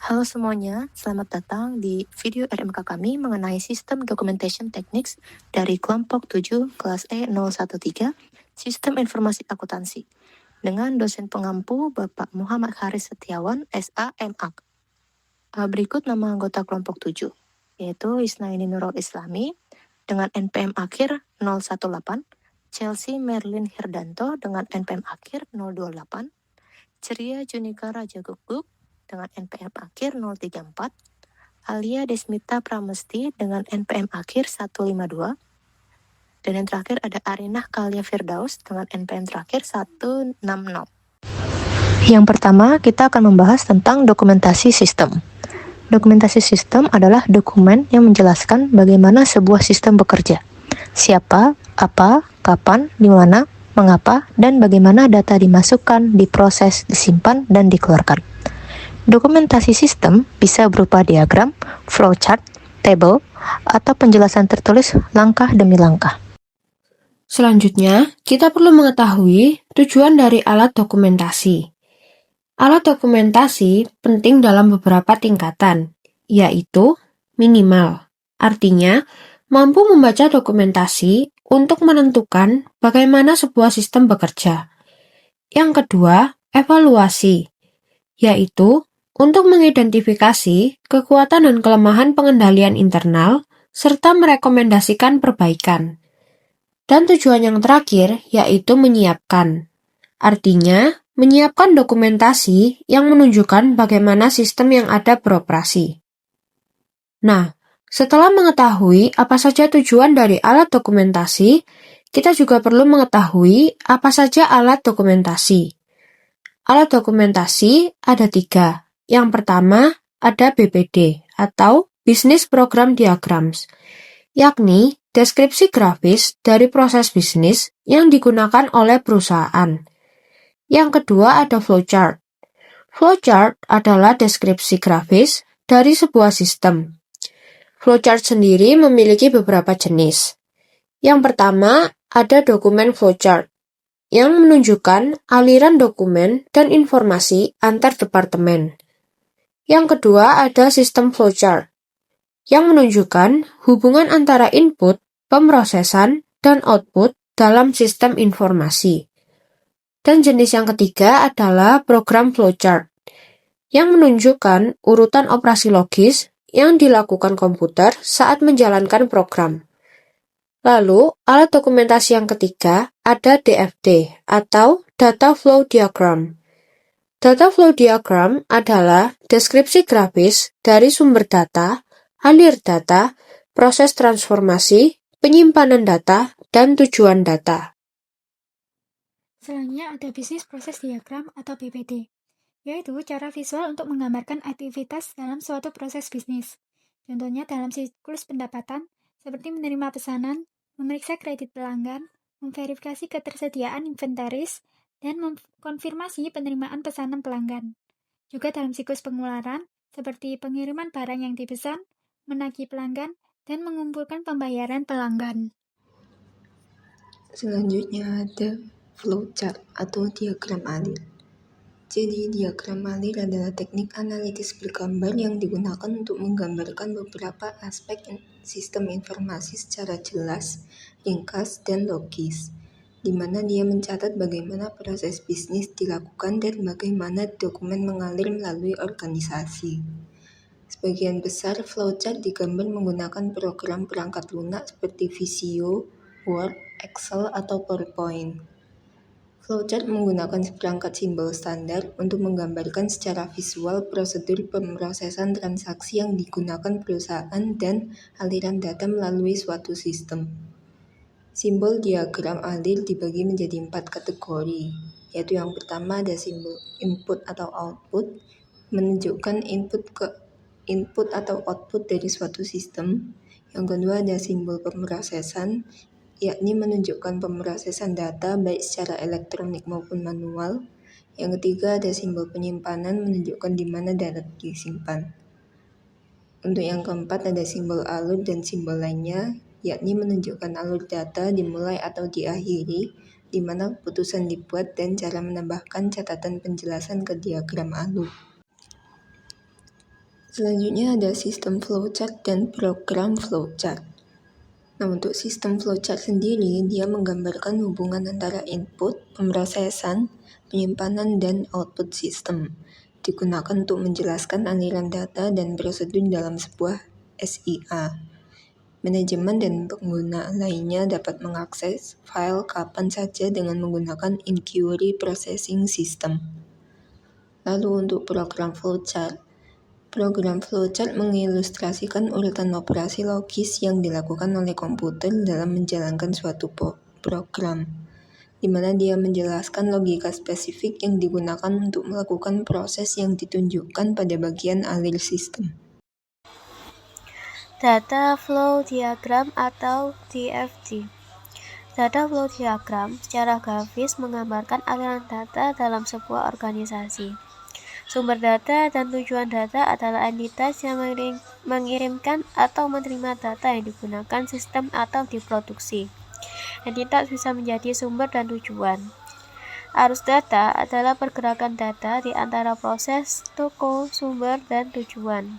Halo semuanya, selamat datang di video RMK kami mengenai Sistem Documentation Techniques dari kelompok 7 kelas E013, Sistem Informasi Akuntansi, dengan dosen pengampu Bapak Muhammad Haris Setiawan, SAMA. Berikut nama anggota kelompok 7, yaitu Isnaini Nurul Islami, dengan NPM akhir 018, Chelsea Merlin Hirdanto dengan NPM akhir 028, Ceria Junika Raja Guguk dengan NPM akhir 034, Alia Desmita Pramesti dengan NPM akhir 152, dan yang terakhir ada Arinah Kalia Firdaus dengan NPM terakhir 160. Yang pertama, kita akan membahas tentang dokumentasi sistem. Dokumentasi sistem adalah dokumen yang menjelaskan bagaimana sebuah sistem bekerja. Siapa, apa, kapan, di mana, mengapa, dan bagaimana data dimasukkan, diproses, disimpan, dan dikeluarkan. Dokumentasi sistem bisa berupa diagram, flowchart, table, atau penjelasan tertulis langkah demi langkah. Selanjutnya, kita perlu mengetahui tujuan dari alat dokumentasi. Alat dokumentasi penting dalam beberapa tingkatan, yaitu minimal. Artinya, mampu membaca dokumentasi untuk menentukan bagaimana sebuah sistem bekerja. Yang kedua, evaluasi, yaitu untuk mengidentifikasi kekuatan dan kelemahan pengendalian internal serta merekomendasikan perbaikan. Dan tujuan yang terakhir yaitu menyiapkan. Artinya, menyiapkan dokumentasi yang menunjukkan bagaimana sistem yang ada beroperasi. Nah, setelah mengetahui apa saja tujuan dari alat dokumentasi, kita juga perlu mengetahui apa saja alat dokumentasi. Alat dokumentasi ada 3. Yang pertama, ada BPD atau Business Program Diagrams, yakni deskripsi grafis dari proses bisnis yang digunakan oleh perusahaan. Yang kedua ada flowchart. Flowchart adalah deskripsi grafis dari sebuah sistem. Flowchart sendiri memiliki beberapa jenis. Yang pertama ada dokumen flowchart, yang menunjukkan aliran dokumen dan informasi antar departemen. Yang kedua ada sistem flowchart, yang menunjukkan hubungan antara input, pemrosesan, dan output dalam sistem informasi. Dan jenis yang ketiga adalah program flowchart, yang menunjukkan urutan operasi logis yang dilakukan komputer saat menjalankan program. Lalu, alat dokumentasi yang ketiga ada DFD atau Data Flow Diagram. Data Flow Diagram adalah deskripsi grafis dari sumber data, alir data, proses transformasi, penyimpanan data, dan tujuan data. Selanjutnya ada Business Process Diagram atau BPD, yaitu cara visual untuk menggambarkan aktivitas dalam suatu proses bisnis. Contohnya dalam siklus pendapatan, seperti menerima pesanan, memeriksa kredit pelanggan, memverifikasi ketersediaan inventaris, dan mengkonfirmasi penerimaan pesanan pelanggan. Juga dalam siklus pengeluaran, seperti pengiriman barang yang dipesan, menagih pelanggan, dan mengumpulkan pembayaran pelanggan. Selanjutnya ada flowchart atau diagram alir. Jadi, diagram alir adalah teknik analitis bergambar yang digunakan untuk menggambarkan beberapa aspek sistem informasi secara jelas, ringkas, dan logis, di mana dia mencatat bagaimana proses bisnis dilakukan dan bagaimana dokumen mengalir melalui organisasi. Sebagian besar flowchart digambar menggunakan program perangkat lunak seperti Visio, Word, Excel, atau PowerPoint. Flowchart menggunakan seperangkat simbol standar untuk menggambarkan secara visual prosedur pemrosesan transaksi yang digunakan perusahaan dan aliran data melalui suatu sistem. Simbol diagram alir dibagi menjadi 4 kategori, yaitu yang pertama ada simbol input atau output, menunjukkan input atau output dari suatu sistem. Yang kedua ada simbol pemrosesan, yakni menunjukkan pemrosesan data baik secara elektronik maupun manual. Yang ketiga ada simbol penyimpanan, menunjukkan di mana data disimpan. Untuk yang keempat ada simbol alur dan simbol lainnya, yakni menunjukkan alur data dimulai atau diakhiri, di mana keputusan dibuat dan cara menambahkan catatan penjelasan ke diagram alur. Selanjutnya ada sistem flowchart dan program flowchart. Nah, untuk sistem flowchart sendiri, dia menggambarkan hubungan antara input, pemrosesan, penyimpanan, dan output sistem. Digunakan untuk menjelaskan aliran data dan prosedur dalam sebuah SIA. Manajemen dan pengguna lainnya dapat mengakses file kapan saja dengan menggunakan in-query processing system. Lalu untuk program flowchart mengilustrasikan urutan operasi logis yang dilakukan oleh komputer dalam menjalankan suatu program, di mana dia menjelaskan logika spesifik yang digunakan untuk melakukan proses yang ditunjukkan pada bagian alir sistem. Data Flow Diagram atau DFD. Data Flow Diagram secara grafis menggambarkan aliran data dalam sebuah organisasi. Sumber data dan tujuan data adalah entitas yang mengirimkan atau menerima data yang digunakan sistem atau diproduksi. Entitas bisa menjadi sumber dan tujuan. Arus data adalah pergerakan data di antara proses, toko, sumber, dan tujuan.